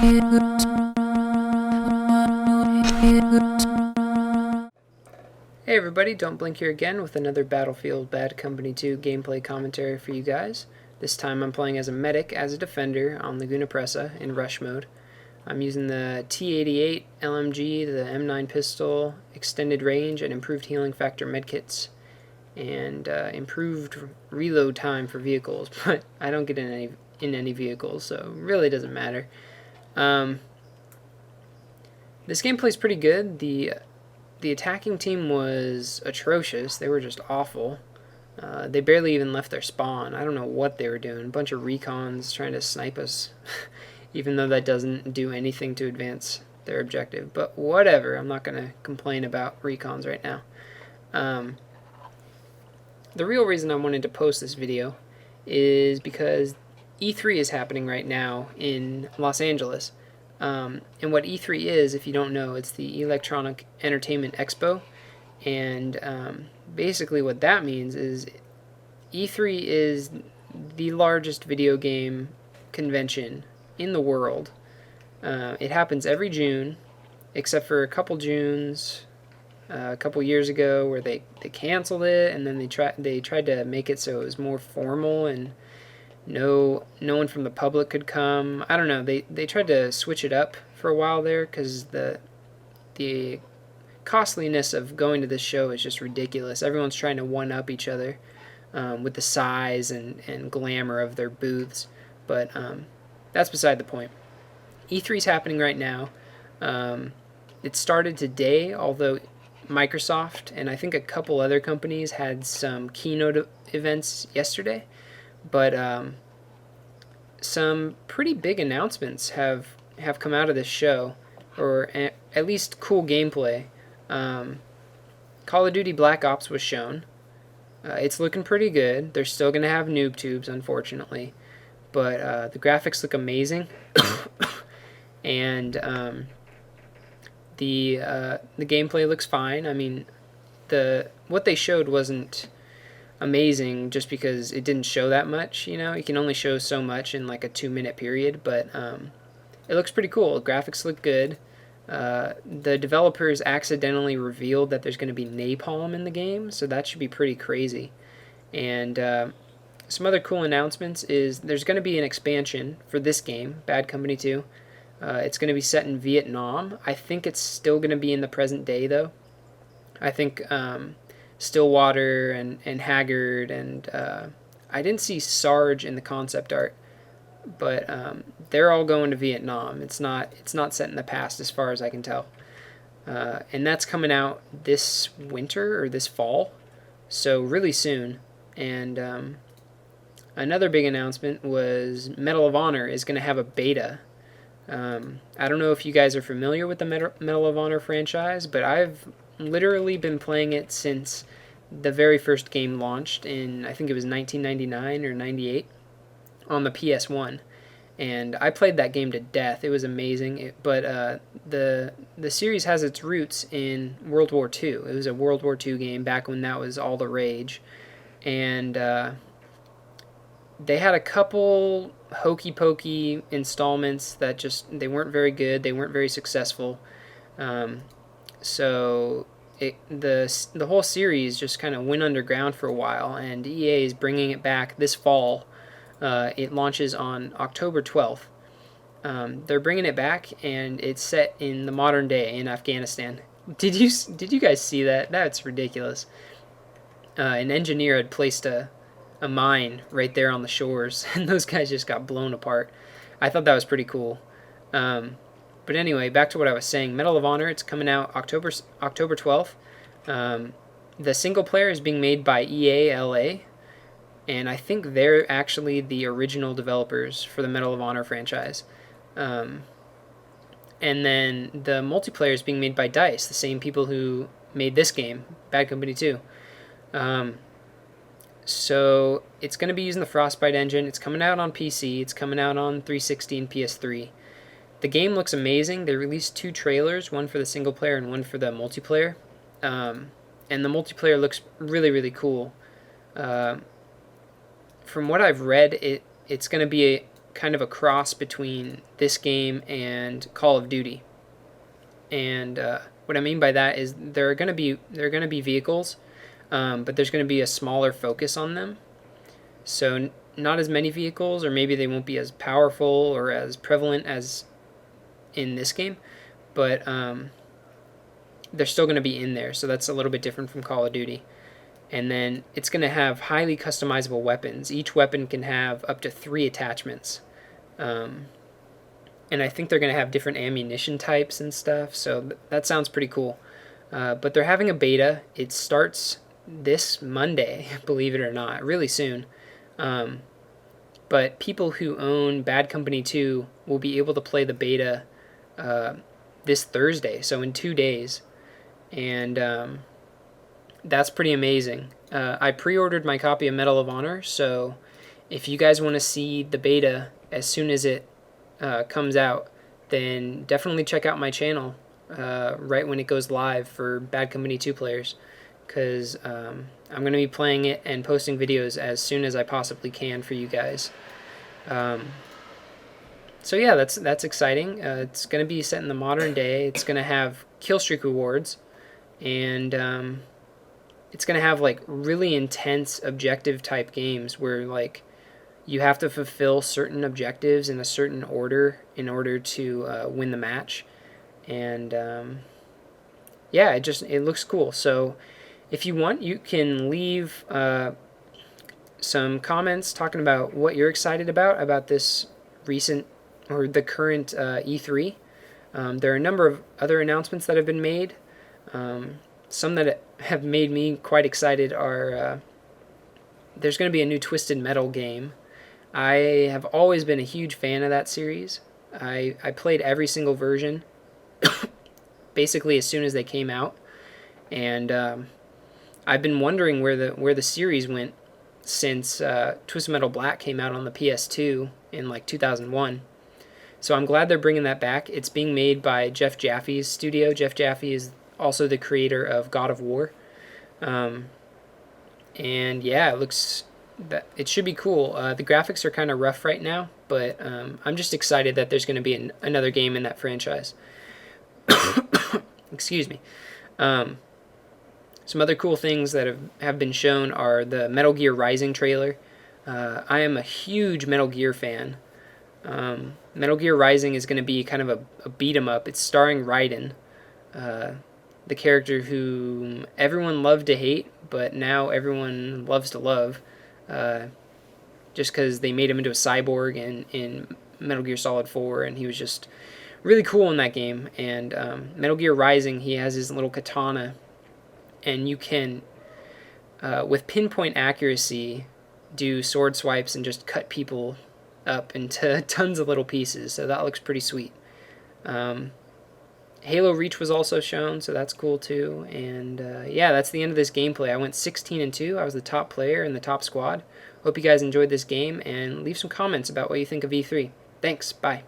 Hey everybody, Don't Blink here again with another Battlefield Bad Company 2 gameplay commentary for you guys. This time I'm playing as a medic, as a defender, on Laguna Presa in rush mode. I'm using the T88 LMG, the M9 pistol, extended range and improved healing factor medkits, and improved reload time for vehicles, but I don't get in any vehicles, so it really doesn't matter. This gameplay's pretty good. The attacking team was atrocious. They were just awful. They barely even left their spawn. I don't know what they were doing. A bunch of recons trying to snipe us, even though that doesn't do anything to advance their objective. But whatever, I'm not going to complain about recons right now. The real reason I wanted to post this video is because E3 is happening right now in Los Angeles. And what E3 is, if you don't know, it's the Electronic Entertainment Expo. And basically what that means is E3 is the largest video game convention in the world. It happens every June, except for a couple Junes, a couple years ago where they canceled it, and then they tried to make it so it was more formal and no one from the public could come. I don't know. They tried to switch it up for a while there because the costliness of going to this show is just ridiculous. Everyone's trying to one-up each other with the size and glamour of their booths. But that's beside the point. E3 is happening right now. It started today, although Microsoft and I think a couple other companies had some keynote events yesterday. But some pretty big announcements have come out of this show, or at least cool gameplay. Call of Duty Black Ops was shown. It's looking pretty good. They're still going to have noob tubes, unfortunately. But the graphics look amazing. And the gameplay looks fine. I mean, what they showed wasn't amazing just because it didn't show that much. You can only show so much in like a 2-minute period, but it looks pretty cool. Graphics look good. The developers accidentally revealed that there's going to be napalm in the game, so that should be pretty crazy. And some other cool announcements is there's going to be an expansion for this game, Bad Company 2. It's going to be set in Vietnam. I think it's still going to be in the present day, though. I think Stillwater and Haggard and I didn't see Sarge in the concept art, but they're all going to Vietnam. It's not set in the past as far as I can tell, and that's coming out this winter or this fall, so really soon. And another big announcement was Medal of Honor is going to have a beta. I don't know if you guys are familiar with the Medal of Honor franchise, but I've literally been playing it since the very first game launched in, I think it was 1999 or 98 on the PS1, and I played that game to death. It was amazing. But the series has its roots in World War II. It was a World War II game back when that was all the rage, and they had a couple hokey pokey installments that they weren't very good. They weren't very successful. So the whole series just kind of went underground for a while, and EA is bringing it back this fall. It launches on October 12th. They're bringing it back, and it's set in the modern day in Afghanistan. Did you guys see that? That's ridiculous. An engineer had placed a mine right there on the shores, and those guys just got blown apart. I thought that was pretty cool. But anyway, back to what I was saying. Medal of Honor, it's coming out October 12th. The single player is being made by EA LA, and I think they're actually the original developers for the Medal of Honor franchise. And then the multiplayer is being made by DICE, the same people who made this game, Bad Company 2. So it's going to be using the Frostbite engine. It's coming out on PC. It's coming out on 360 and PS3. The game looks amazing. They released 2 trailers, one for the single player and one for the multiplayer. And the multiplayer looks really, really cool. From what I've read, it's going to be kind of a cross between this game and Call of Duty. And what I mean by that is there are going to be vehicles, but there's going to be a smaller focus on them. So not as many vehicles, or maybe they won't be as powerful or as prevalent as in this game, but they're still going to be in there. So that's a little bit different from Call of Duty. And then it's going to have highly customizable weapons. Each weapon can have up to 3 attachments. And I think they're going to have different ammunition types and stuff, so that sounds pretty cool. But they're having a beta. It starts this Monday, believe it or not, really soon. But people who own Bad Company 2 will be able to play the beta this Thursday, so in 2 days. And that's pretty amazing. I pre-ordered my copy of Medal of Honor, so if you guys want to see the beta as soon as it comes out, then definitely check out my channel right when it goes live for Bad Company 2 players, because I'm going to be playing it and posting videos as soon as I possibly can for you guys. So yeah, that's exciting. It's going to be set in the modern day. It's going to have kill streak rewards, and it's going to have like really intense objective type games where like you have to fulfill certain objectives in a certain order in order to win the match. And yeah, it looks cool. So if you want, you can leave some comments talking about what you're excited about this recent or the current E3. There are a number of other announcements that have been made. Some that have made me quite excited are there's going to be a new Twisted Metal game. I have always been a huge fan of that series. I played every single version basically as soon as they came out, and I've been wondering where the series went since Twisted Metal Black came out on the PS2 in like 2001. So I'm glad they're bringing that back. It's being made by Jeff Jaffe's studio. Jeff Jaffe is also the creator of God of War, and yeah, it should be cool. The graphics are kind of rough right now, but I'm just excited that there's going to be another game in that franchise. Excuse me. Some other cool things that have been shown are the Metal Gear Rising trailer. I am a huge Metal Gear fan. Metal Gear Rising is going to be kind of a beat-em-up. It's starring Raiden, the character whom everyone loved to hate, but now everyone loves to love. Just because they made him into a cyborg in Metal Gear Solid 4, and he was just really cool in that game. And Metal Gear Rising, he has his little katana, and you can, with pinpoint accuracy, do sword swipes and just cut people up into tons of little pieces, so that looks pretty sweet. Halo Reach was also shown, so that's cool too. And yeah, that's the end of this gameplay. I went 16-2. I was the top player in the top squad. Hope you guys enjoyed this game, and leave some comments about what you think of E3. Thanks, bye.